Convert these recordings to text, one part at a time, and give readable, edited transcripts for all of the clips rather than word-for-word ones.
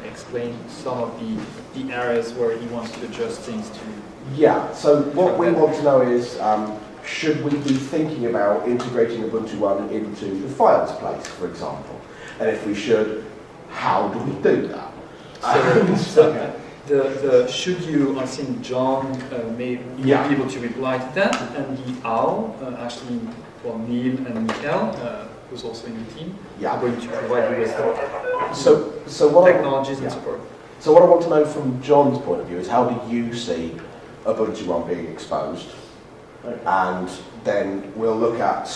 explain some of the areas where he wants to adjust things to. Yeah, so what we want to know is, should we be thinking about integrating Ubuntu One into the files place, for example? And if we should, how do we do that? The should you, I think John may be able to reply to that, and the how, actually, well, Neil and Michael, who's also in the team, are going to provide you with technologies and support. So what I want to know from John's point of view is, how do you see Ubuntu One being exposed? Okay. And then we'll look at,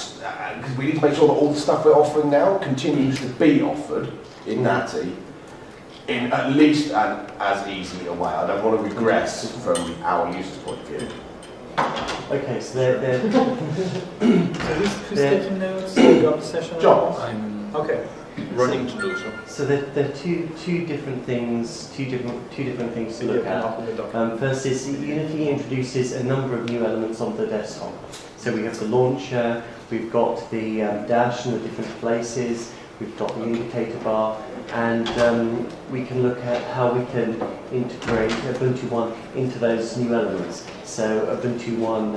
because we need to make sure that all the stuff we're offering now continues to be offered in NATI in at least as easy a way. I don't want to regress from our user's point of view. Okay, so they're so who's taking notes? You got the session? John. Okay. Running to do so. So there are two different things, two different things to look at. First is Unity introduces a number of new elements on the desktop. So we have the launcher, we've got the dash in the different places, we've got the indicator bar, and we can look at how we can integrate Ubuntu One into those new elements. So Ubuntu One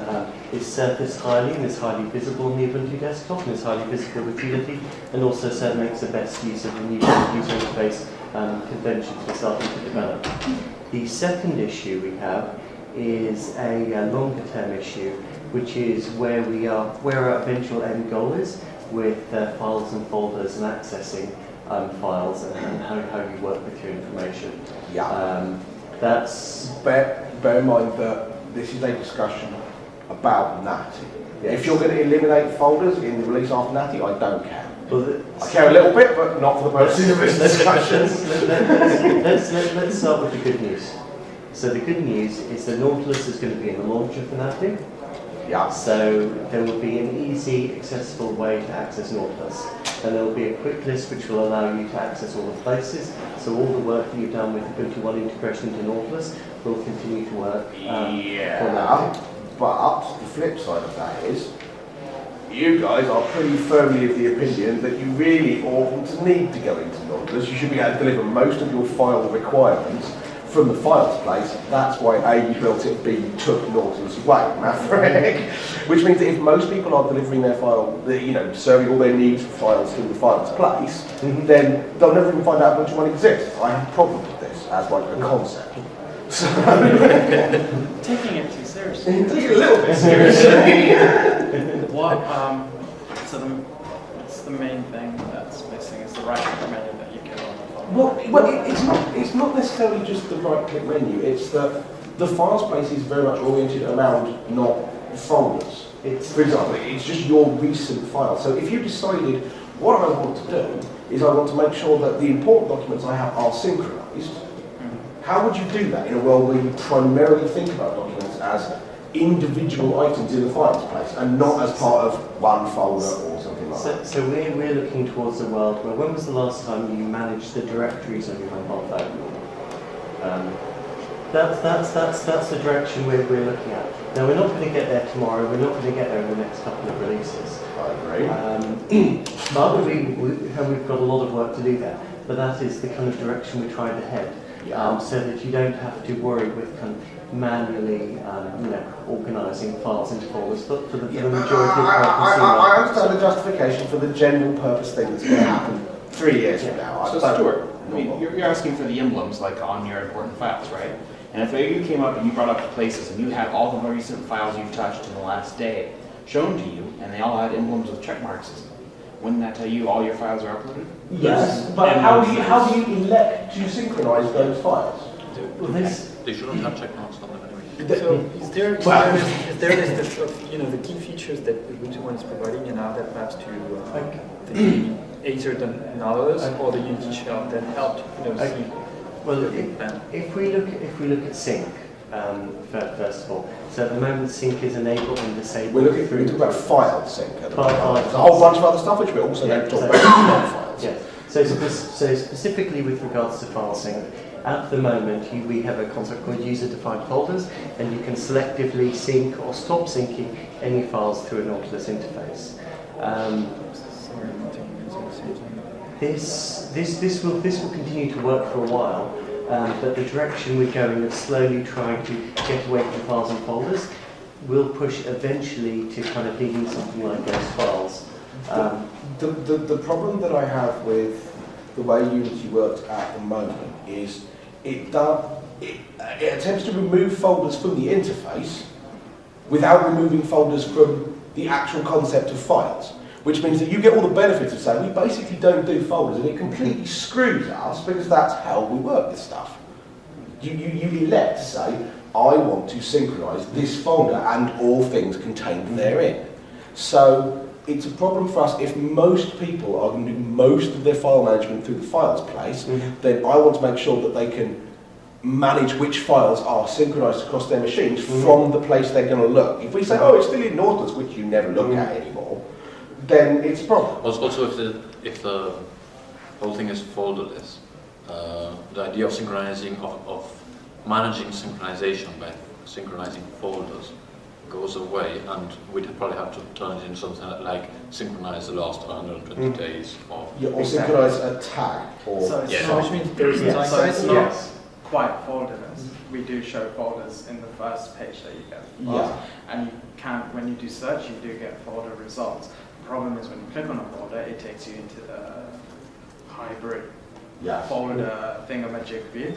is surfaced highly and is highly visible on the Ubuntu desktop and is highly visible with Unity, and also so makes the best use of the new user interface conventions we're starting to develop. The second issue we have is a longer term issue, which is where our eventual end goal is with files and folders and accessing files and how you work with your information. Yeah. That's bear in mind that this is a discussion about NATI. Yes. If you're going to eliminate folders in the release after NATI, I don't care. Well, I care a little bit, but not for the purposes of this discussion. Let's start with the good news. So the good news is that Nautilus is going to be in the launcher for NATI. Yeah. So there will be an easy, accessible way to access Nautilus. And there will be a quick list which will allow you to access all the places. So all the work that you've done with Ubuntu One integration into Nautilus will continue to work. But the flip side of that is, you guys are pretty firmly of the opinion that you really oughtn't to need to go into Nautilus. You should be able to deliver most of your file requirements from the files place. That's why A, you built it, B, you took Nautilus away, Maverick. Which means that if most people are delivering their file, serving all their needs for files through the files place, then they'll never even find out Ubuntu One exists. I have a problem with this as like a concept. So taking it too seriously. Take it a little bit seriously. What's the main thing that's missing? Is the right-click menu that you get on the phone? Well, it's not necessarily just the right-click menu. It's that the files place is very much oriented around not folders. For example, it's just your recent file. So if you decided, what I want to do is I want to make sure that the important documents I have are synchronized. How would you do that in a world where you primarily think about documents as individual items in the files place and not as part of one folder or something like that? So we're looking towards a world where, when was the last time you managed the directories on your mobile phone? That's the direction we're looking at. Now, we're not going to get there tomorrow, we're not going to get there in the next couple of releases. I agree. But we've got a lot of work to do there. But that is the kind of direction we're trying to head. So that you don't have to worry with kind of manually, organising files into folders for the majority of I understand the justification for the general purpose thing that's going to happen 3 years from now. So Stuart, you're asking for the emblems like on your important files, right? And if you came up and you brought up the places and you had all the recent files you've touched in the last day shown to you, and they all had emblems with check marks, wouldn't that tell you all your files are uploaded? Yes, but how do you elect to synchronize those files? They shouldn't have check marks on them anyway. So is there a list of the key features that Ubuntu One is providing and how that maps to the either the Nautilus or the Unity shell that helped see? Well, if we look at sync, first of all, so at the moment sync is enabled and disabled. We're talking about file sync. There's a whole bunch of other stuff which we're also going to talk about files. Yeah. So specifically with regards to file sync, at the moment we have a concept called user-defined folders, and you can selectively sync or stop syncing any files through a Nautilus interface. Sorry, I'm not taking this at the same time. This will continue to work for a while, but the direction we're going of slowly trying to get away from files and folders will push eventually to kind of needing something like those files. The problem that I have with the way Unity works at the moment is it attempts to remove folders from the interface without removing folders from the actual concept of files. Which means that you get all the benefits of saying we basically don't do folders, and it completely screws us because that's how we work this stuff. You elect to say, I want to synchronize this folder and all things contained therein. So it's a problem for us if most people are going to do most of their file management through the files place, then I want to make sure that they can manage which files are synchronized across their machines from the place they're going to look. If we say, oh, it's still in Nautilus, which you never look at anymore, then it's a problem. Also, if the whole thing is folderless, the idea of synchronizing, of managing synchronization by synchronizing folders goes away, and we'd probably have to turn it into something like synchronize the last 120 days. Or synchronize a tag. Or So it's Yeah. not, Which means there's so it's not Yes. quite folderless. We do show folders in the first page that you get. Yeah. And you can, when you do search, you do get folder results. The problem is when you click on a folder, it takes you into the hybrid folder thingamajig view,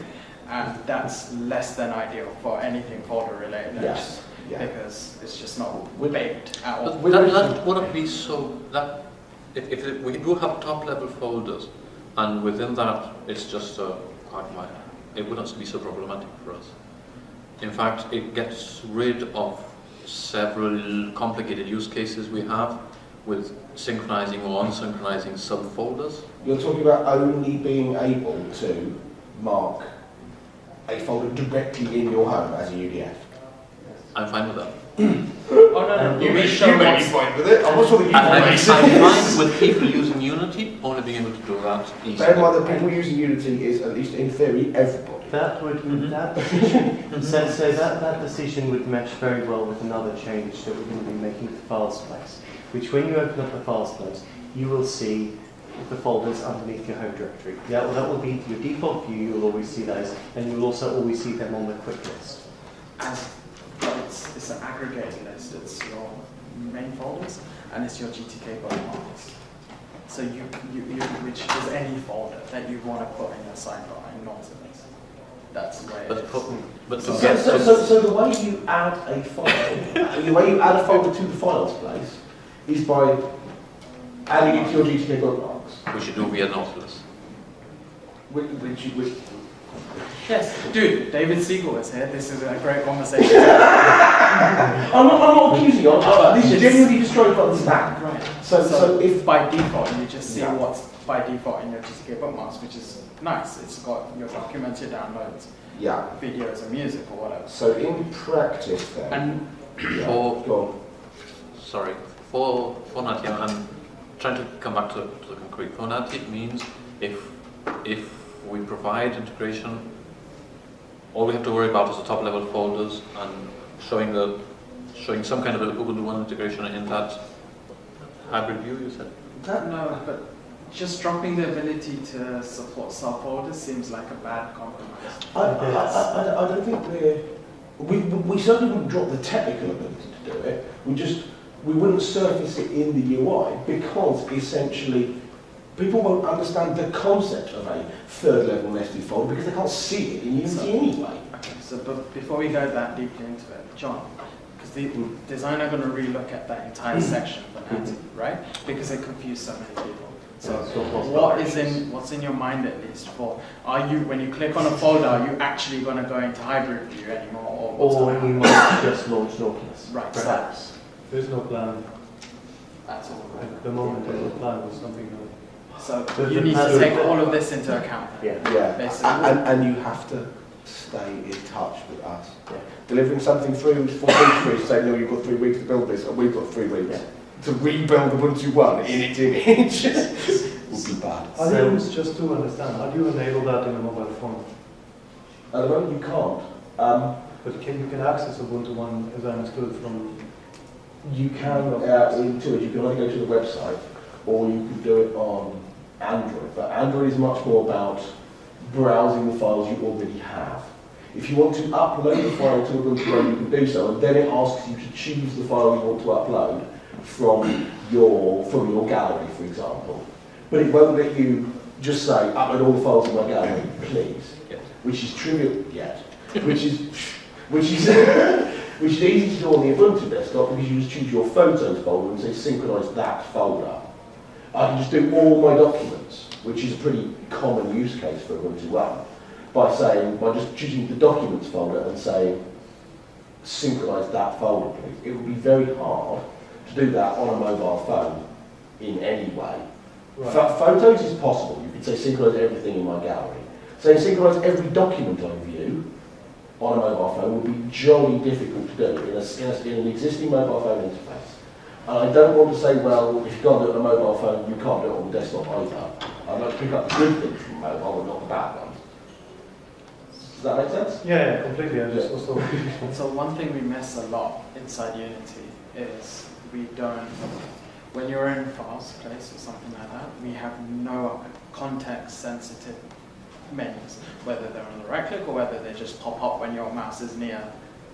and that's less than ideal for anything folder related. Yes. Yeah. Because it's just not baked at all. But that wouldn't be so, that if we do have top level folders, and within that it's just a quagmire, it wouldn't be so problematic for us. In fact, it gets rid of several complicated use cases we have with synchronizing or unsynchronizing subfolders. You're talking about only being able to mark a folder directly in your home as a UDF. I'm fine with that. Oh no, You we may show be what's fine with it. I'm not sure that you I'm can fine with people using Unity only being able to do that easily. Bear in mind that people using Unity is, at least in theory, everybody. That would that decision, so that decision would mesh very well with another change that we're going to be making to the files place. Which, when you open up the files place, you will see the folders underneath your home directory. That will be your default view. You'll always see those, and you'll also always see them on the quick list. it's an aggregated list. It's your main folders and it's your GTK bookmarks. So which is any folder that you want to put in your sidebar in Nautilus. That's the way it is. But to get So the way you add a file, the way you add a folder to the files place is by adding it to your GTK bookmarks. we should do via Nautilus. Which Yes, dude, David Siegel is here. This is a great conversation. I'm not accusing you. This is genuinely just trying to understand. Right. So if by default you just see what's by default in your GTK bookmarks, which is nice. It's got your documents, your downloads, videos and music or whatever. So in practice then, And For native, I'm trying to come back to the concrete. For native means if we provide integration, all we have to worry about is the top level folders and showing some kind of Ubuntu One integration in that hybrid view. You said no, but just dropping the ability to support subfolders seems like a bad compromise. I don't think we certainly wouldn't drop the technical ability to do it. We wouldn't surface it in the UI because essentially people won't understand the concept of a third level nested folder because they can't see it in Unity anyway. Okay, so but before we go that deeply into it, John, because the designer are going to relook at that entire section for native, right? Because it confused so many people. So what's in your mind at least for, are you, when you click on a folder, are you actually going to go into hybrid view anymore? Or when you might just launch Nautilus. Right, Perhaps. There's no plan. That's all. At the moment, there's no plan with something else. So you need to take all of this into account. Basically. And you have to stay in touch with us. Delivering something through for weeks, saying, no, you've got 3 weeks to build this, and we've got 3 weeks to rebuild Ubuntu One in its image. Would be bad. I think it's just to understand, how do you enable that in a mobile phone? At the moment, you can't. But you can access Ubuntu One, as I understood from... You can, in 2 ways, you can either go to the website, or you could do it on Android. But Android is much more about browsing the files you already have. If you want to upload the file to Ubuntu One, you can do so, and then it asks you to choose the file you want to upload from your gallery, for example. But it won't let you just say, upload all the files in my gallery, please. Yes. Which is trivial, yet. which is easy to do on the Ubuntu desktop because you just choose your photos folder and say synchronise that folder. I can just do all my documents, which is a pretty common use case for Ubuntu One, by just choosing the documents folder and saying synchronise that folder, please. It would be very hard to do that on a mobile phone in any way. Right. Photos is possible. You could say synchronise everything in my gallery. Saying synchronise every document I view on a mobile phone would be jolly difficult to do in an existing mobile phone interface. And I don't want to say, well, if you can't do it on a mobile phone, you can't do it on the desktop either. I'd like to pick up the good things from mobile and not the bad ones. Does that make sense? Yeah, completely. I just also. So one thing we miss a lot inside Unity is we don't, when you're in files place or something like that, we have no context sensitive menus, whether they're on the right click or whether they just pop up when your mouse is near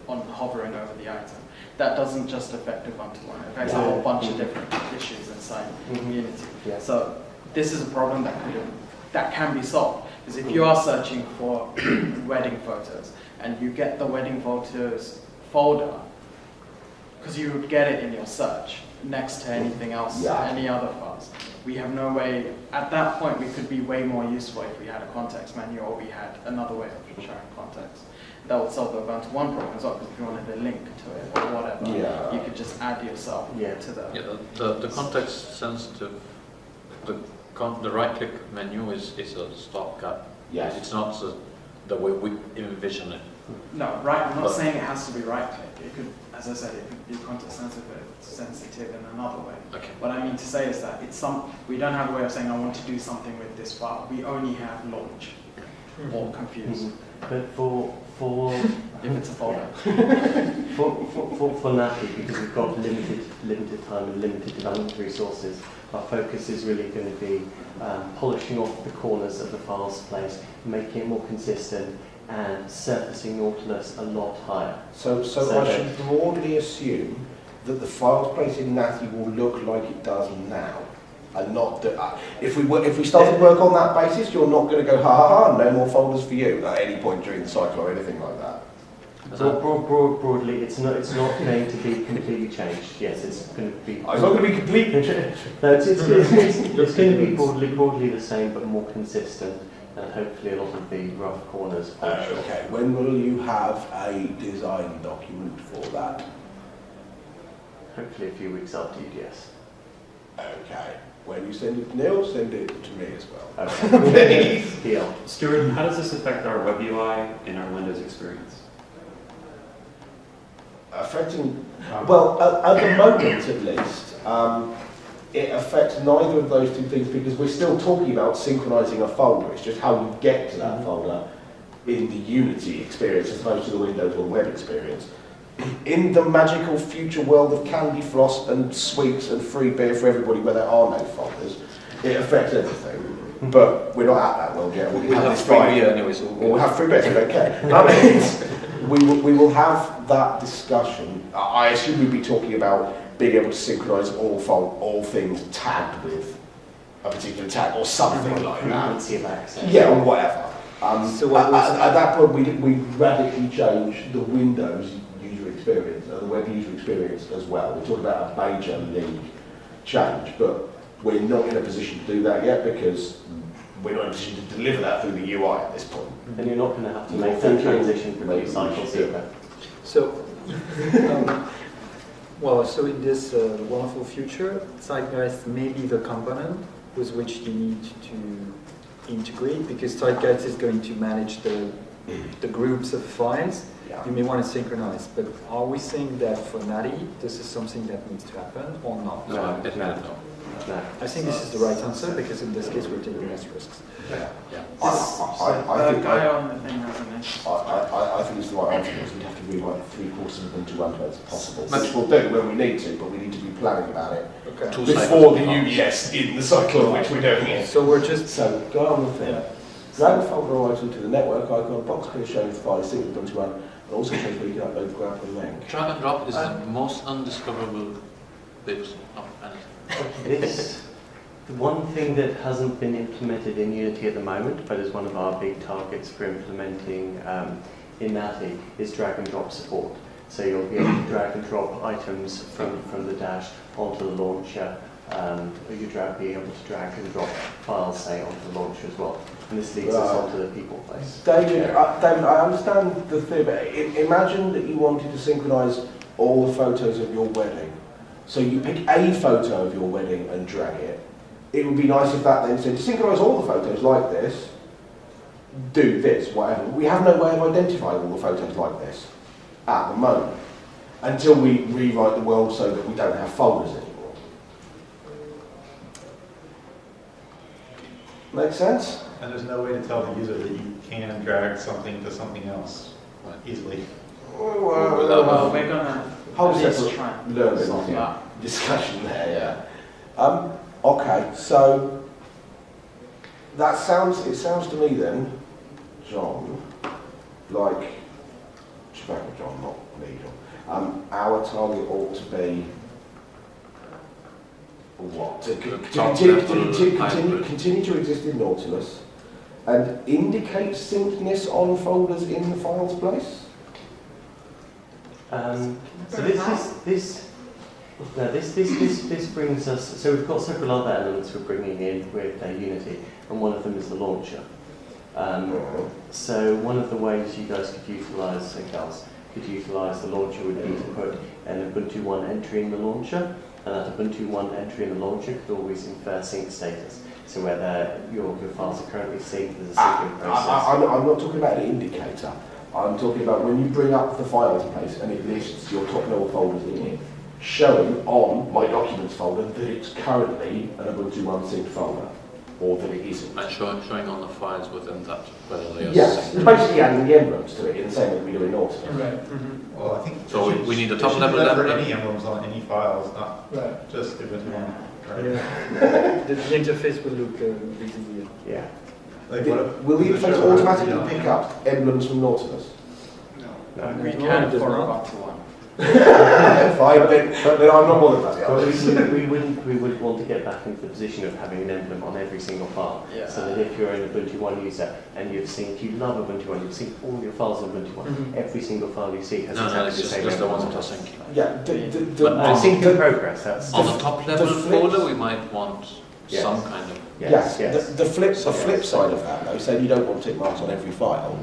on hovering over the item. That doesn't just affect Ubuntu One, it affects a whole bunch of different issues inside Unity. Yeah. So this is a problem that can be solved. Because if you are searching for wedding photos and you get the wedding photos folder, because you would get it in your search next to anything else, any other files. We have no way, at that point we could be way more useful if we had a context menu or we had another way of showing context. That would solve the Ubuntu One problem as well, because if you wanted a link to it or whatever, you could just add yourself to the... Yeah, the context sensitive, the right click menu is a stopgap. Yes. It's not the way we envision it. No, right. I'm not saying it has to be right click. It could, as I said, it could be context sensitive in another way. Okay. What I mean to say is that we don't have a way of saying I want to do something with this file. We only have launch or confuse. But for if it's a folder. for NAPI, because we've got limited time and limited development resources, our focus is really going to be polishing off the corners of the files place, making it more consistent, and surfacing Nautilus a lot higher. So I should broadly assume that the files place in NATI will look like it does now, and not that if we start to work on that basis, you're not going to go no more folders for you at any point during the cycle or anything like that. Broadly, it's not going to be completely changed. Yes, it's going to be. It's not going to be completely. No, it's going to be broadly the same, but more consistent, and hopefully a lot of the rough corners. Okay. When will you have a design document for that? Hopefully a few weeks after UDS. Okay. When you send it to Neil, send it to me as well. Okay. Deal. Stuart, how does this affect our web UI and our Windows experience? Affecting, well, at the moment at least, it affects neither of those two things because we're still talking about synchronizing a folder. It's just how you get to that folder in the Unity experience as opposed to the Windows One web experience. In the magical future world of candy floss and sweets and free beer for everybody where there are no folders, it affects everything. But we're not at that world yet. We have free beer anyway, so we'll have free beer, so we don't care. I mean, we will have that discussion. I assume we'd be talking about being able to synchronize all things tagged with a particular tag or something like that. Yeah, or whatever. So at that point, we radically change the Windows user experience and the web user experience as well. We're talking about a major league change, but we're not in a position to do that yet because we're not in a position to deliver that through the UI at this point. Then you're not going to have to make that transition from new cycles either. So, so in this wonderful future, Zeitgeist may be the component with which you need to integrate because Zeitgeist is going to manage the groups of files. Yeah. You may want to synchronize, but are we saying that for NATI, this is something that needs to happen or not? No, definitely no. No. I think this is the right answer because in this case we're taking less risks. The guy on the thing has an issue. I think it's the right answer because we'd have to rewrite 3 courses of Ubuntu One as possible, which we'll do when we need to, but we need to be planning about it Okay. before the UDS in the cycle in which we're doing it. So we're just So go on the thing. Drag the folder item to the network icon, box appears showing the file sync with Ubuntu One, and also shows where you can upload, grab and link. Drag and drop is the most undiscoverable bit of anything. This, the one thing that hasn't been implemented in Unity at the moment, but is one of our big targets for implementing in NATI, is drag and drop support. So you'll be able to drag and drop items from the dash onto the launcher. You'll be able to drag and drop files, say, onto the launcher as well. And this leads us onto the people place. David, I understand the thing, but imagine that you wanted to synchronise all the photos of your wedding. So you pick a photo of your wedding and drag it. It would be nice if that then said, to synchronise all the photos like this, do this, whatever. We have no way of identifying all the photos like this at the moment, until we rewrite the world so that we don't have folders anymore. Make sense? And there's no way to tell the user that you can drag something to something else easily. Well, we're gonna Whole at least separate try and learning solve that. discussion there, yeah. Okay, so it sounds to me then, John, like, John, not me, John, our target ought to be what? To continue to exist in Nautilus and indicate syncness on folders in the files place? So this brings us. So we've got several other elements we're bringing in with Unity, and one of them is the launcher. So one of the ways you guys could utilise, the launcher would be to put an Ubuntu One entry in the launcher, and that Ubuntu One entry in the launcher could always infer sync status. So whether your files are currently synced as a syncing process. I'm not talking about an indicator. I'm talking about when you bring up the files place and it lists your top level folders in it, showing on my documents folder that it's currently an Ubuntu One synced folder, or that it isn't. And showing on the files within that, whether they are Yes, it's basically adding the emblems to it in the same way we do in Nautilus. right. Well, I think So we need a top there should level be never emblem. any emblems on any files, not Right. just Ubuntu One. Right? Yeah. the interface will look really. Yeah. Like Will the interface automatically pick up emblems from Nautilus? No. We No, can it does for not. Ubuntu One. Fine, then I'm not bothered about the But others. we would want to get back into the position of having an emblem on every single file. Yeah. So that if you're an Ubuntu One user and you love Ubuntu One, you've seen all your files on Ubuntu One, every single file you see has No, exactly it's the just same the emblem ones on that are it. syncing. Yeah, But I think in progress, that's On the top level flip- folder, we might want Yes. some kind of. yes. The flip side of that, though, saying you don't want tick marks on every file,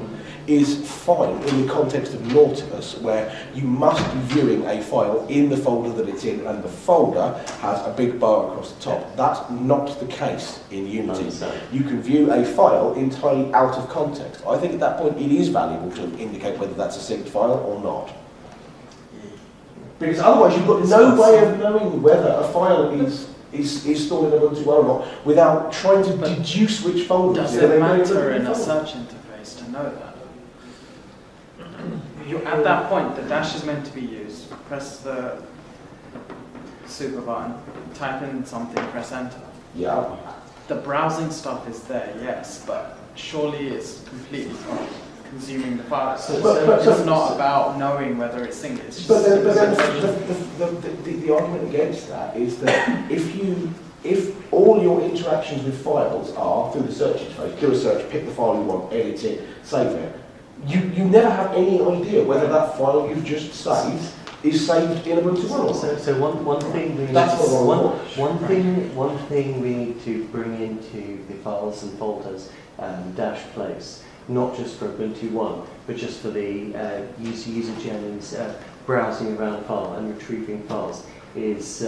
is fine in the context of Nautilus, where you must be viewing a file in the folder that it's in, and the folder has a big bar across the top. That's not the case in Unity. Understand. You can view a file entirely out of context. I think at that point it is valuable to indicate whether that's a synced file or not. Because otherwise you've got no way of knowing whether a file is stored in Ubuntu One or not without trying to deduce which folder. Does it matter in a search interface to know that? At that point, the dash is meant to be used. Press the super button, type in something, press enter. Yeah. The browsing stuff is there, yes, but surely it's completely consuming the file. It's not about knowing whether it's synced. It's just But then the argument against that is that if all your interactions with files are through the search interface, do a search, pick the file you want, edit it, save it, you never have any idea whether that file you've just saved is saved in Ubuntu One or not. So one thing we need That's what I want. one thing we need to bring into the files and folders dash place, not just for Ubuntu One, but just for the user Jennings browsing around file and retrieving files, is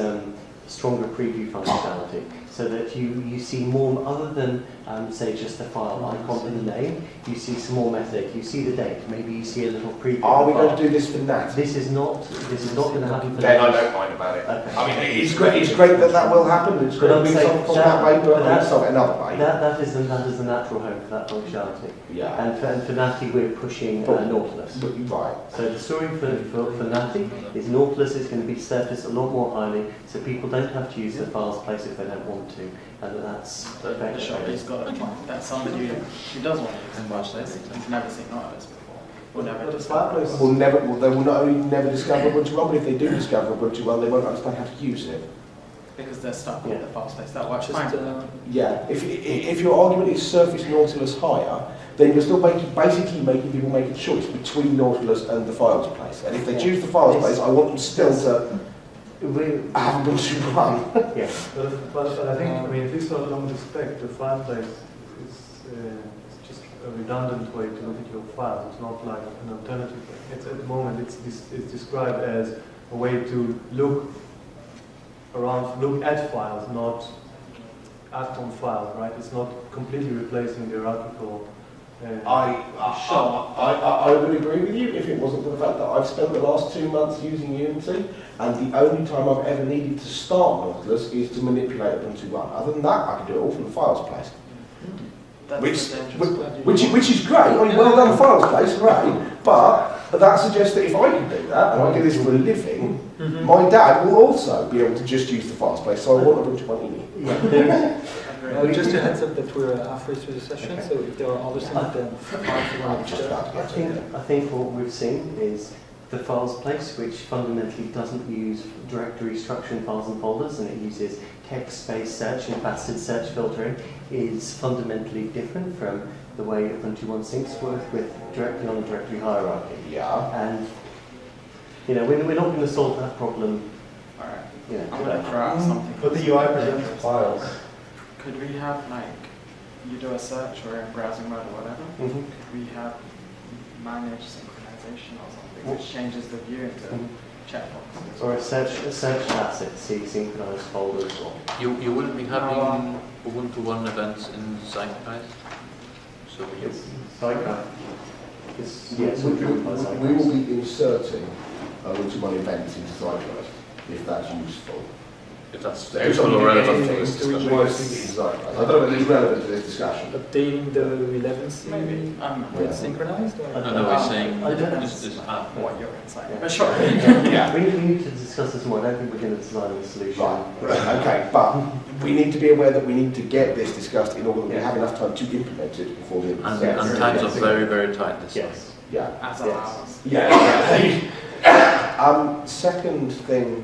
stronger preview functionality. so that you see more, other than say just the file icon in the name, you see some more method, you see the date, maybe you see a little preview. Are we file. going to do this for NAT? This is not going to happen for Then I NAT. don't mind about it. Okay. I mean, it's great that that will happen. It's But going I'm to be saying solved that way, but that- also another way. That is the natural home for that functionality. Yeah. And for NATI we're pushing Nautilus. Right. So the story for NATI is Nautilus is going to be surfaced a lot more highly, so people don't have to use the files place if they don't want to, and that's He's got that's somebody who does want to use the file place. He's never seen Nautilus before. Will never But the discover file it. place- They will not only never discover Ubuntu One, but if they do discover Ubuntu One, they won't understand how to use it. Because they're stuck with Yeah. the file space. That works Just, fine for them. Yeah. If your argument is surface Nautilus higher, then you're still basically making people make a choice between Nautilus and the files place. And if they choose the files place, I want them still to have Ubuntu One. Yeah. But I think, I mean, if you sort of don't expect the file place is just a redundant way to look at your files. It's not like an alternative way. It's at the moment it's described as a way to look at files, not act on files, right? It's not completely replacing the hierarchical. I would agree with you if it wasn't for the fact that I've spent the last 2 months using Unity, and the only time I've ever needed to start Nautilus is to manipulate Ubuntu One. Other than that, I can do it all from the files place. That's Which, the dangerous which is great. I mean, well done, files place, great. But that suggests that if I can do that, and I do this for a living, my dad will also be able to just use the files place. So I want Ubuntu One in it. Just a heads up that we're halfway through the session, so if there are other things that you want to share. I think what we've seen is the files place, which fundamentally doesn't use directory structure in files and folders, and it uses text-based search and faceted search filtering, is fundamentally different from the way Ubuntu One syncs work with directly on a directory hierarchy. Yeah. And we're not going to solve that problem. Alright. You I'm going to know, throw out something. But the UI presents the files. Could we have, you do a search or a browsing mode or whatever, Mhm. could we have managed synchronization or something which changes the view into checkboxes? Or a search asset, see synchronized folders. Or You will be having Ubuntu One events in Zeitgeist. So it's Zeitgeist. Yes, We will be inserting Ubuntu One events into Zeitgeist, if that's useful. if that's There's useful or relevant anything for this to discussion. why it's in Zeitgeist. I don't know whether it's relevant to this discussion. Updating the relevancy Maybe. when it's synchronized? Or? No, we're saying I don't know. this app. What you're inside. Yeah. But sure. Yeah. we need to discuss this more. I don't think we're going to design a solution. Right, okay, but we need to be aware that we need to get this discussed in order that we Yeah. have enough time to implement it before the end of the And session. times are very, very tight this Yes. Yeah. As Yes. ours. Yeah. Second thing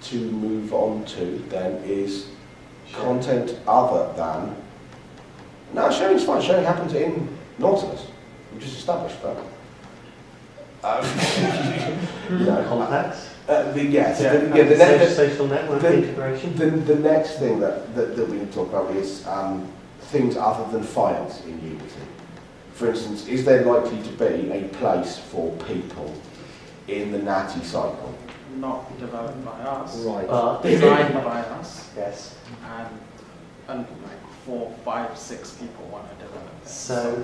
to move on to then is content other than. No, sharing's fine. Sharing happens in Nautilus. We just established that. No, Contacts. Social network integration. The next thing that we need to talk about is things other than files in Unity. For instance, is there likely to be a place for people in the NATI cycle? Not developed by us. Right. Designed by us. Yes. And 4, 5, 6 people want to develop it. So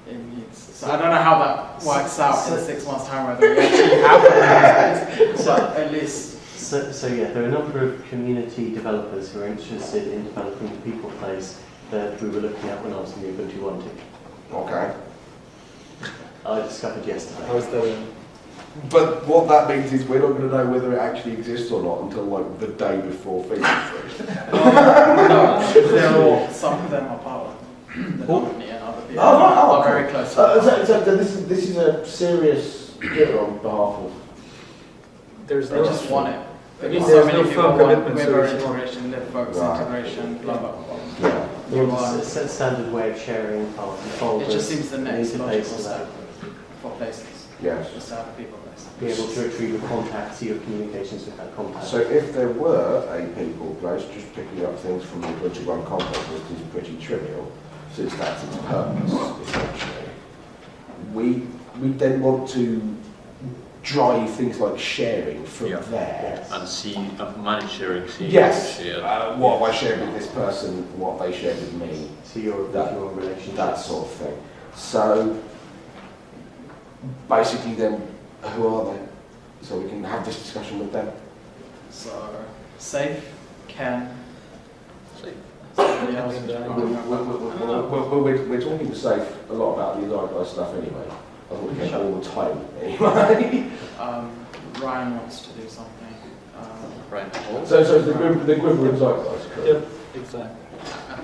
It needs. So I don't know how that works out in 6 months' time, whether we actually have it, but at least. So yeah, there are a number of community developers who are interested in developing the people place that we were looking at when I was in the Ubuntu One team. Okay. I discovered yesterday. How's the But what that means is we're not going to know whether it actually exists or not until like the day before Facebook. No, they're all. Some of them are part of the company, and other people are very close. So this is a serious hit on behalf of. there's They no just want it. At Because least so there's many no people firm want commitment, so Weber if you want- integration, libfolks Right. integration, blah blah blah. Yeah. You It's a standard way of sharing files and folders. It just seems the next interface logical to that. step for places. Yes. Just to have a people place. Be able to retrieve a contact, see your communications with that contact. So if there were a people place just picking up things from the Ubuntu One context, which is pretty trivial, since that's its purpose, essentially, we then want to drive things like sharing from Yeah. there. And see, manage sharing, see Yes. share. What have I shared with this person? What have they shared with me? So your relationship. That sort of thing. So basically, then who are they? So we can have this discussion with them. So, Safe, Ken, Safe. somebody else. We're talking safe a lot about the Zeitgeist stuff anyway. I thought we came all the time anyway. Ryan wants to do something. Right. So the Grimmer and Zeitgeist, correct? Yep, exactly.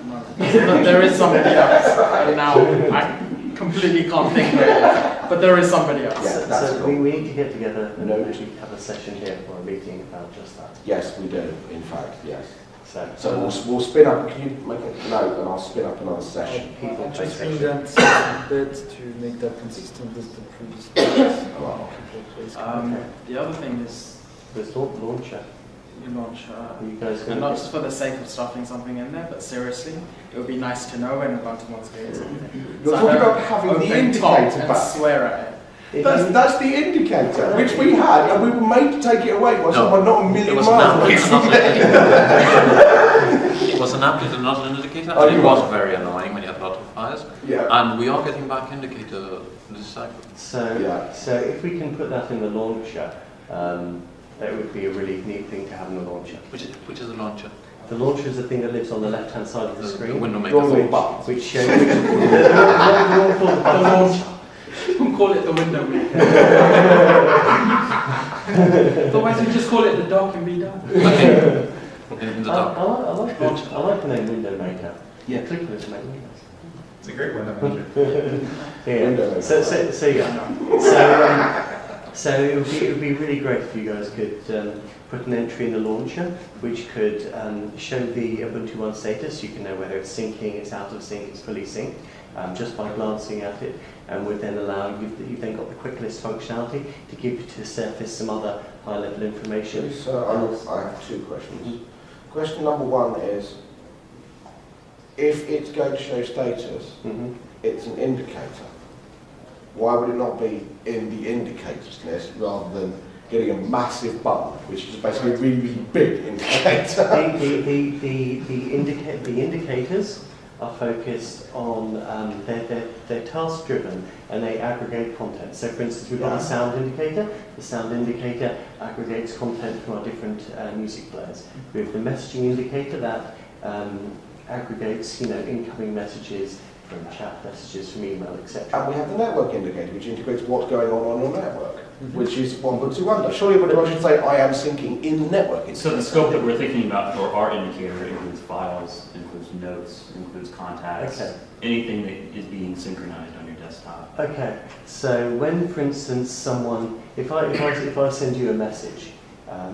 No. But there is somebody else. Now, I completely can't think of it. But there is somebody else. Yeah, that's So cool. we need to get together and No. actually have a session here or a meeting about just that. Yes, we do, in fact, yes. So, So we'll spin up, can you make a note and I'll spin up another session? people I'll just bring session. that a bit to make that consistent with the previous ones. Wow. The other thing is There's the launcher. you launch, Are you guys and going not just for the sake of stuffing something in there, but seriously, it would be nice to know when Ubuntu One's doing something. You're So I talking don't about having the open top indicator and back. swear at it. That's the indicator, which we had, and we were made to take it away by someone not a It million was miles an away app, from there. it was an app, it was not an indicator, Oh, and it you're was right. very annoying when you had a lot of fires. Yeah. And we are getting back indicator this cycle. So, Yeah. so if we can put that in the launcher, that would be a really neat thing to have in the launcher. Which is the launcher? The launcher is the thing that lives on the left-hand side of the The screen, window Your maker. little buttons. which shows the launcher. Don't call it the window maker. Otherwise, we just call it the dock and be done. Okay. In the I dark. like the name window maker. Yeah. Click on it to make windows. It's a great window manager. Yeah. Window maker. So it would be really great if you guys could put an entry in the launcher which could show the Ubuntu One status. You can know whether it's syncing, it's out of sync, it's fully synced, just by glancing at it, and would then allow you've then got the quick list functionality to give you to surface some other high-level information. So I have two questions. Question number one is, if it's going to show status, Mhm. it's an indicator. Why would it not be in the indicators list rather than getting a massive button, which is basically a really, really big indicator? The indicators are focused on, they're task driven and they aggregate content. So for instance, we've got a sound indicator. The sound indicator aggregates content from our different music players. We have the messaging indicator that aggregates, incoming messages from chat messages, from email, etc. And we have the network indicator, which integrates what's going on your network, which is Ubuntu One. Surely Ubuntu should say, I am syncing in the network. So the scope that we're thinking about for our indicator includes files, includes notes, includes contacts, Okay. anything that is being synchronized on your desktop. Okay, so when, for instance, if I send you a message,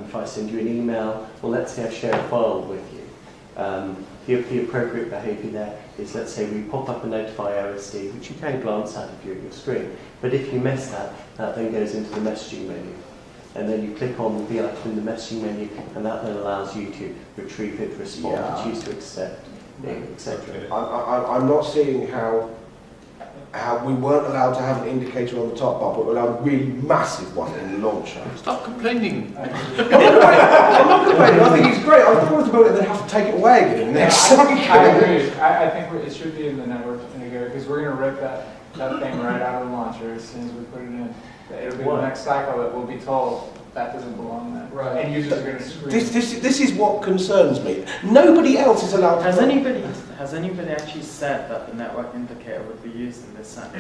if I send you an email, well, let's say I share a file with you, the appropriate behaviour there is, let's say we pop up a notify OSD, which you can glance at if you're at your screen, but if you miss that, that then goes into the messaging menu. And then you click on the item in the messaging menu, and that then allows you to retrieve it, respond, Yeah. choose to accept, etc. I'm not seeing how we weren't allowed to have an indicator on the top bar, but we're allowed a really massive one in the launcher. Stop complaining. I'm not complaining, I think it's great. I don't want to build it and then have to take it away again in the next cycle. I agree. I think it should be in the network indicator because we're going to rip that thing right out of the launcher as soon as we put it in. It'll be Why? the next cycle that we'll be told that doesn't belong there. Right. And users are going to scream. This is what concerns me. Nobody else is allowed to. Has anybody actually said that the network indicator would be used in this sense?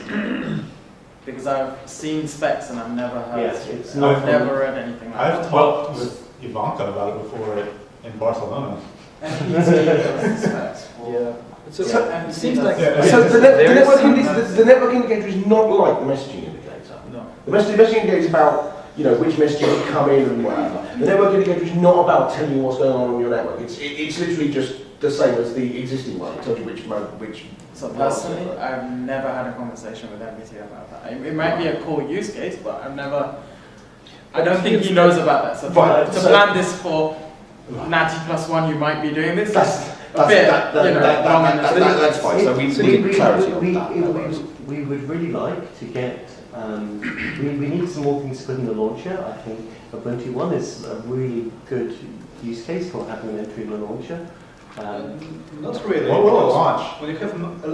Because I've seen specs and I've never heard. Yes, it's not- I've never read anything like I've that. talked with Ivanka about it before in Barcelona. And he's using specs for- Yeah. So Yeah. it seems like Yeah. So the there is network some- indicator is not like the messaging indicator. No. The messaging indicator is about which messages come in and whatever. The network indicator is not about telling you what's going on your network. It's literally just the same as the existing one. It tells you which. So personally, I've never had a conversation with MBT about that. It might be a cool use case, but I don't think he knows about that. So Right, to so- plan this for Natty +1, you might be doing this. That's a bit, long in the tooth. that's fine. So we We need clarity on that. would really like to get We need some more things to put in the launcher. I think Ubuntu One is a really good use case for having an entry in the launcher. Not really. What will it because launch? when you have a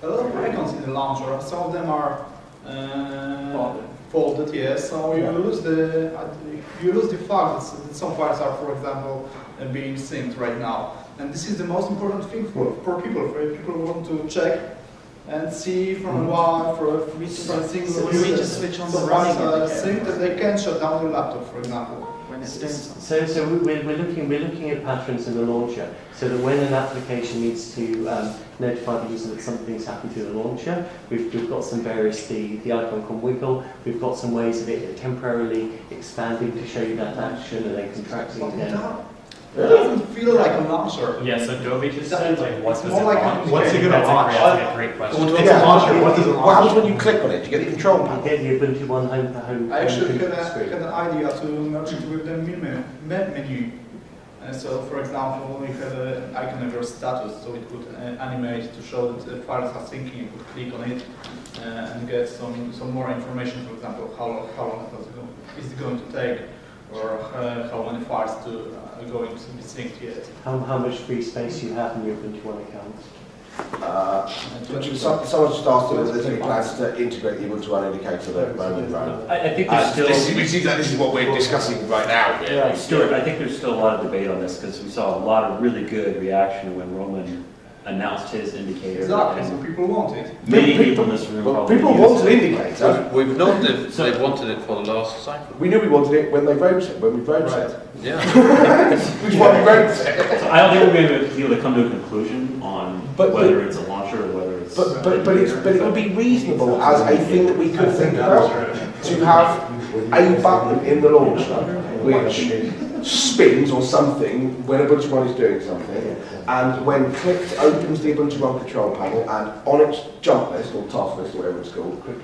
lot of icons in the launcher, some of them are folded, yes. So you lose the fact that some files are, for example, being synced right now. And this is the most important thing for people. For people who want to check and see from each single. So we just switch on the files running are indicator. synced that they can shut down the laptop, for example. When it's doing something. So we're looking at patterns in the launcher, so that when an application needs to notify the user that something's happened to the launcher, we've got some various, the icon can wiggle, we've got some ways of it temporarily expanding to show you that action and then contracting again. It doesn't feel like a launcher. Yeah, so Dovey just said, like, what It's does more it like launch? what's it gonna That's launch? a great question. What's a launcher? What happens when you click on it? Do you get the control You panel? get the Ubuntu One home I actually had screen. an idea to merge it with the menu. So, for example, you have an icon of your status, so it could animate to show that the files are syncing. You could click on it and get some more information. For example, how long is it going to take, or how many files are going to be synced yet. How much free space you have in your Ubuntu One account? Someone just asked if there's any plans to integrate the Ubuntu One indicator that Roman ran. I think there's still... This is what we're discussing right now. Really. Stuart, I think there's still a lot of debate on this because we saw a lot of really good reaction when Roman announced his indicator. Exactly, and so people want it. many people in this room probably People use want an it. indicator. We've known they've wanted it for the last cycle. We knew we wanted it when they wrote it, when we wrote it. Yeah. Which is why we wrote it. So I don't think we're going to be able to come to a conclusion on whether it's a launcher or whether it's... But it would be reasonable as a thing that we could think about to have a button in the launcher which spins or something when Ubuntu One is doing something, and when clicked opens the Ubuntu One control panel, and on its jump list or task list or whatever it's called, quick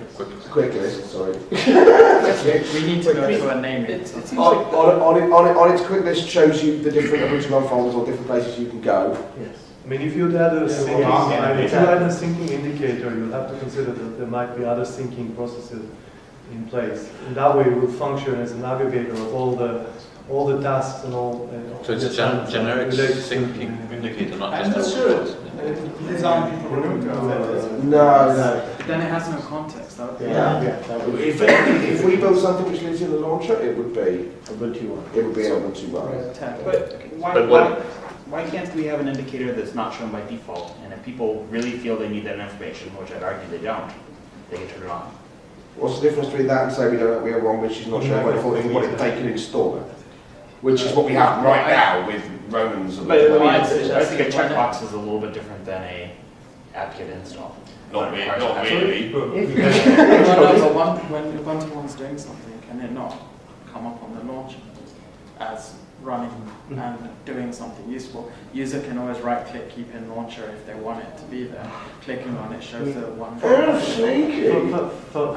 list, sorry. We need to go to a name it. On its quick list shows you the different Ubuntu One folders or different places you can go. Yes. I mean, if you'd add a syncing indicator, you'll have to consider that there might be other syncing processes in place. In that way, it will function as an aggregator of all the tasks and all. So it's a generic syncing indicator, not I'm just not a sure. Design people are doing that. No. Then it has no context. That would be If we build something which lives in the launcher, it would be Ubuntu One. It would be Ubuntu One. But why can't we have an indicator that's not shown by default? And if people really feel they need that information, which I'd argue they don't, they can turn it on. What's the difference between that and say we have one which is not shown by default and what they can install it? Which is what we have right now with Romans. But I think a checkbox is a little bit different than a apt-get install. Not really. When Ubuntu One's doing something, can it not come up on the launcher as running and doing something useful? User can always right-click keep in launcher if they want it to be there. Clicking on it shows the one. I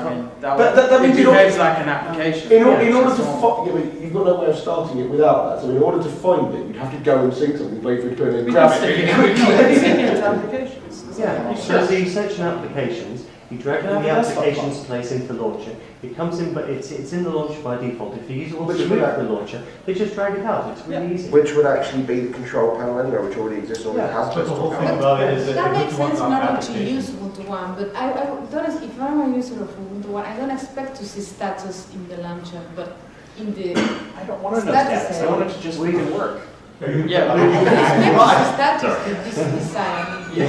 mean, that means it behaves like an application. In order to find, you've got no way of starting it without that. So in order to find it, you'd have to go and sync something, wait for it to turn in, grab it quickly. Applications. Yeah, so you search in applications, you drag the applications place into the launcher. It comes in, but it's in the launcher by default. If the user wants to remove the launcher, they just drag it out. It's really easy. Which would actually be the control panel anyway, which already exists, already has. But the whole thing about it is that makes Ubuntu One's sense not not to application. use Ubuntu One, but I don't, if I'm a user of Ubuntu One, I don't expect to see status in the launcher, but in the I don't want to know status. I want it to just work. Yeah, at least maybe the status that this is design. We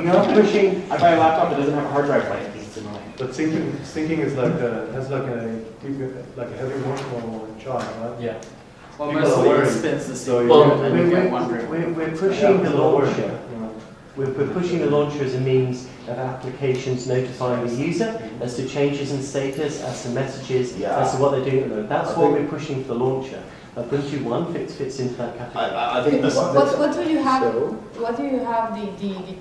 are pushing. I buy a laptop that doesn't have a hard drive by it because it's annoying. But syncing is has like a heavy emotional charge, right? Yeah. Well, People are mostly it worried. spins the So signal and you get wondering. We're pushing the launcher. We're pushing the launcher as a means of applications notifying the user as to changes in status, as to messages, as to what they're doing at the moment. That's what we're pushing for the launcher. Ubuntu One fits into that category. I think What do you have? What do you have the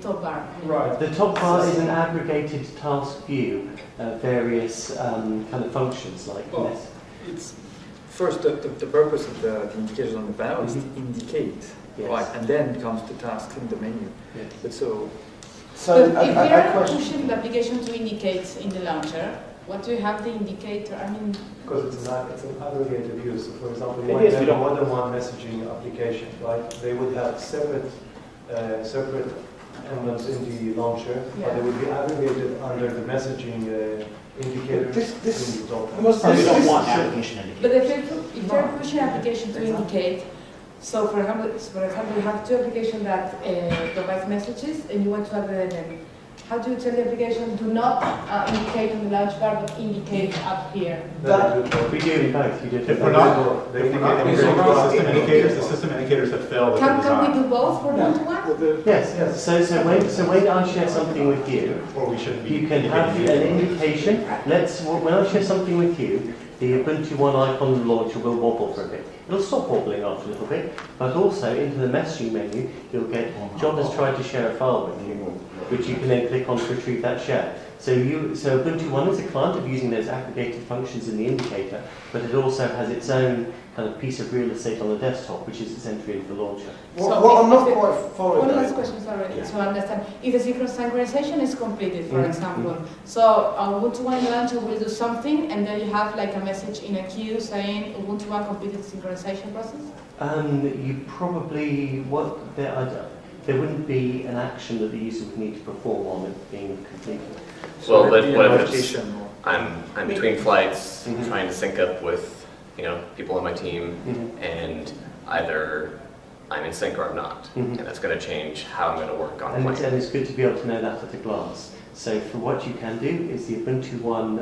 top bar? Right. The top bar is an aggregated task view of various kind of functions like this. It's first, the purpose of the indicators on the panel is to indicate, Yes. right? And then comes the tasks in the menu. Yes. But so, So, But if a we are question. pushing the application to indicate in the launcher, what do you have the indicator? I mean, Because it's an aggregated view. So for example, It you might is, we have don't- more than one messaging application, right? They would have separate emblems in the launcher, but they would be aggregated under the messaging indicators in the top. For the most part, we don't want application but indicators. if you're pushing application to indicate, so for example, you have two applications that provide messages and you want to aggregate them. How do you tell the application do not indicate on the launch bar, but indicate up here? We do in both. You do If we're not, if we're not using the system indicators have failed at the Can we design. do both for Ubuntu One? Yes, yes. So when I share something with you, Or we shouldn't be. you can have an indication. When I share something with you, the Ubuntu One icon on the launcher will wobble for a bit. It'll stop wobbling after a little bit, but also into the messaging menu, you'll get John has tried to share a file with you, which you can then click on to retrieve that share. So Ubuntu One is a client of using those aggregated functions in the indicator, but it also has its own kind of piece of real estate on the desktop, which is its entry into the launcher. What I'm not quite following. One last though- question, sorry, Yeah. to understand. If the synchronization is completed, for Mhm. example, so Ubuntu One launcher will do something, and then you have like a message in a queue saying Ubuntu One completed synchronization process? You probably there wouldn't be an action that the user would need to perform on it being completed. so Well, there'd be but a what if it's, notification or- I'm between flights, Mhm. trying to sync up with, people on my team, and either I'm in sync or I'm not. Mhm. And that's going to change how I'm going to work on And it's, plane. and it's good to be able to know that at a glance. So for what you can do is the Ubuntu One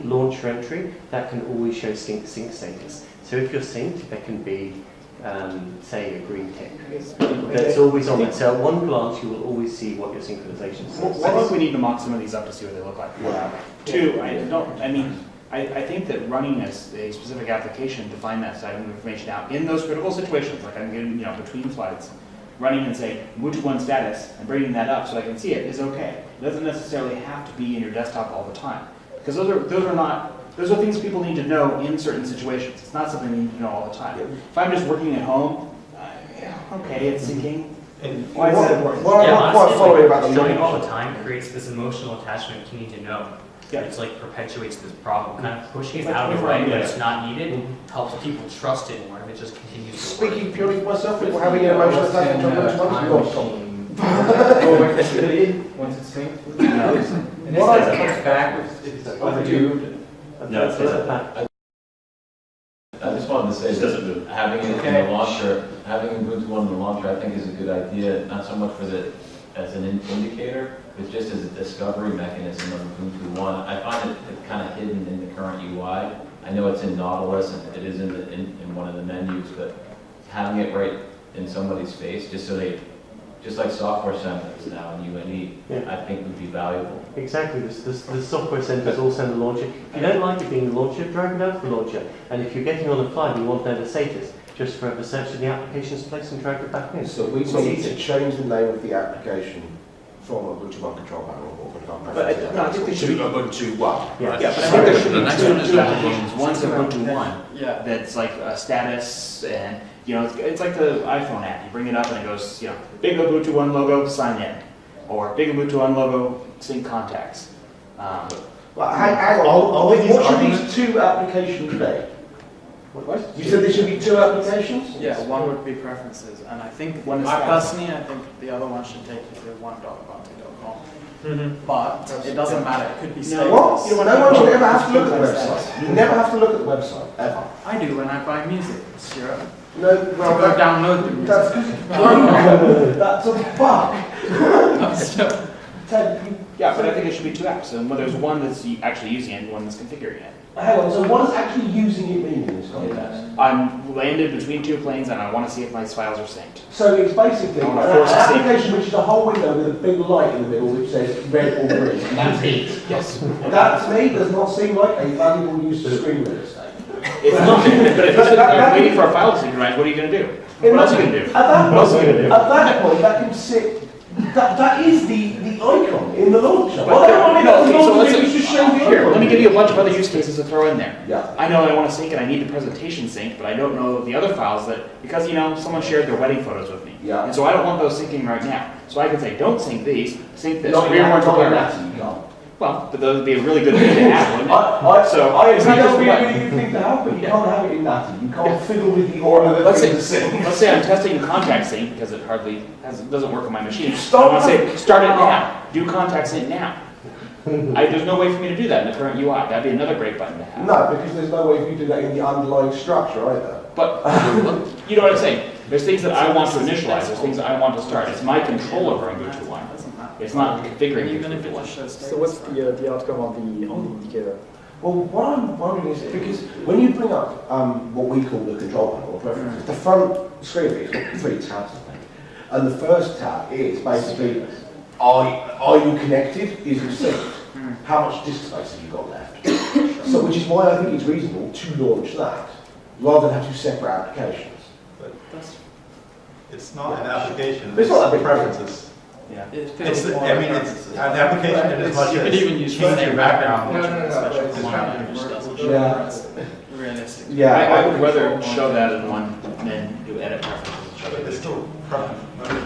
launcher entry, that can always show sync status. So if you're synced, there can be, say, a green tick. That's always on it. So at one glance, you will always see what your synchronization says. I think we need to mock some of these up to see what they look like. Two, I think that running a specific application to find that side of information out in those critical situations, like I'm getting, between flights, running and saying Ubuntu One status and bringing that up so I can see it is okay. It doesn't necessarily have to be in your desktop all the time, because those are things people need to know in certain situations. It's not something you need to know all the time. If I'm just working at home, okay, it's syncing. And Why is that important? What I'm not quite following about the showing all launcher. the time creates this emotional attachment you need to know. Yeah. It's like perpetuates this problem. Kind of pushing It's it like out of the 24 way when minutes. it's not needed helps people trust it more, and it just continues to work. Speaking purely for myself, if we're having an emotional attachment to Ubuntu One, you've got Tom. Once it's synced? And what I comes back, it's overdue. No, it's I just wanted to say that having it in the launcher, having Ubuntu One in the launcher, I think is a good idea, not so much as an indicator, but just as a discovery mechanism of Ubuntu One. I find it kind of hidden in the current UI. I know it's in Nautilus and it is in one of the menus, but having it right in somebody's face, just like Software Center is now in UNE, I think would be valuable. Exactly, the software centers all send the launcher. If you don't like it being the launcher, drag it out of the launcher. And if you're getting on a flight and you want to know the status, just forever search in the application's place and drag it back in. So we need to change the name of the application from Ubuntu One Control Panel or But I think they should be Ubuntu One. Yeah. Yeah, but I think there should The be next one is two Ubuntu applications. One's Ubuntu One, Yeah. that's like a status, and it's like the iPhone app. You bring it up and it goes, big Ubuntu One logo, sign in, or big Ubuntu One logo, sync contacts. Well, hang on. What should these two applications be? What? You said there should be two applications? Yeah, one would be preferences, and I think, One is personally, I think the other one should take you to one.ubuntu.com. But it doesn't matter, it could be status. What? No one should ever have to look at the website. You never have to look at the website, ever. I do when I buy music, sure. No, well, Go download the music. That's a bug. Ted, Yeah, but I think it should be two apps, and there's one that's actually using it and one that's configuring it. hang on, so what does actually using it mean in this context? I'm landed between two planes and I want to see if my files are synced. So it's basically I an wanna force a application which is a whole window with a big light in the middle which says red or green. That's neat. Yes. That to me does not seem like a valuable use of screen real estate. It's not, but if you're waiting for a file to synchronize, what are you going to do? What else are you going to do? At that What else are you going to point, do? that can sit That is the icon in the launcher. But let's just show here. Let me give you a bunch of other use cases to throw in there. Yeah. I know I want to sync and I need the presentation synced, but I don't know the other files that, because someone shared their wedding photos with me. Yeah. And so I don't want those syncing right now. So I can say, don't sync these, sync this. Not that, you can't. Well, but those would be a really good thing to have, wouldn't it? I it's not agree, that just would be a one. really good thing to have, but you can't have it in Natty. You can't fiddle with the order Let's that's in the sync. say I'm testing contact sync because it doesn't work on my machine. Stop I want to say, start it now. Do contact sync now. There's no way for me to do that in the current UI. That'd be another great button to have. No, because there's no way for you to do that in the underlying structure either. But you know what I'm saying? There's things that I want to initialize. There's things that I want to start. It's my control over Ubuntu One. It's not configuring Ubuntu One. So what's the outcome of the indicator? Well, what I'm wondering is, because when you bring up what we call the control panel or preferences, the front screen of it has got 3 tabs, I think. And the first tab is basically, are you connected? Is it synced? How much disk space have you got left? So, which is why I think it's reasonable to launch that, rather than have 2 separate applications. But it's not an application. It's not an preferences. Yeah. It's an application that is much You could even use change your your background. Yeah. Realistic. Yeah. I would rather show that in one than do edit preferences and show But it's it. still preference.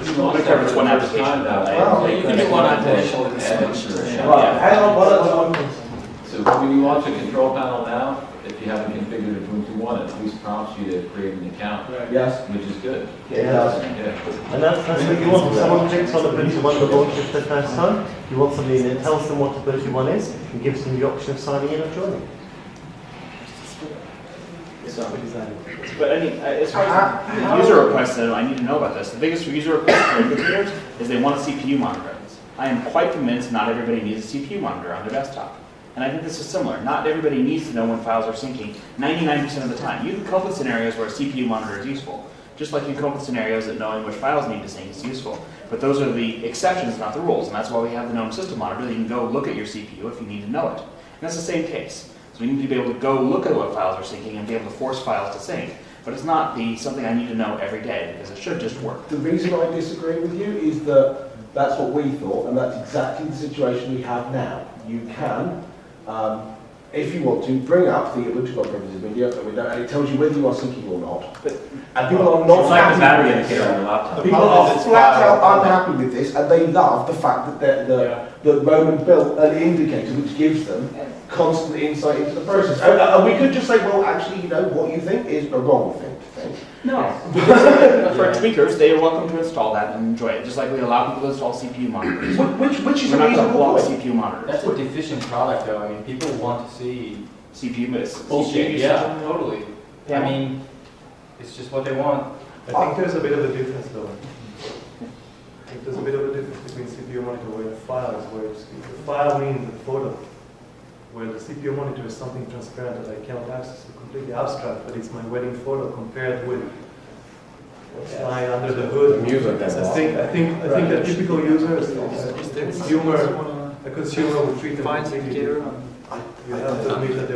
It's one application. Well, you can do one application with a switch. Right, hang on, So when you launch a control panel now, if you haven't configured Ubuntu One, it at least prompts you to create an account, Yes. which is good. Yeah, it does. Yeah. And that's what you want. If someone clicks on Ubuntu One to launch it for the first time, you want something that tells them what Ubuntu One is and gives them the option of signing in or joining. But as far as the user requests, I need to know about this. The biggest user request for computers is they want a CPU monitor. I am quite convinced not everybody needs a CPU monitor on their desktop. And I think this is similar. Not everybody needs to know when files are syncing 99% of the time. You can come up with scenarios where a CPU monitor is useful. Just like you come up with scenarios that knowing which files need to sync is useful. But those are the exceptions, not the rules. And that's why we have the GNOME system monitor that you can go look at your CPU if you need to know it. And that's the same case. So we need to be able to go look at what files are syncing and be able to force files to sync. But it's not something I need to know every day because it should just work. The reason I disagree with you is that that's what we thought, and that's exactly the situation we have now. You can, if you want to, bring up the Ubuntu One preferences video, and it tells you whether you are syncing or not. And people are not It's like the battery happy with indicator on this. your laptop. People are flat out unhappy with this, and they love the fact that that Roman built an indicator which gives them constant insight into the process. And we could just say, well, actually, what you think is a wrong thing to think. No. For tweakers, they are welcome to install that and enjoy it, just like we allow people to install CPU monitors. Which is We're a not going to reasonable block point. CPU monitors. That's a deficient product, though. I mean, people want to see CPU bullshit. CPU Yeah, stuff. totally. I mean, it's just what they want. I think there's a bit of a difference though. I think there's a bit of a difference between CPU monitor where the file is, where the file means the photo, where the CPU monitor is something transparent that I cannot access, completely abstract, but it's my wedding photo compared with what's lying under the hood. I think a typical user, a consumer would treat them completely different. You have to admit that they're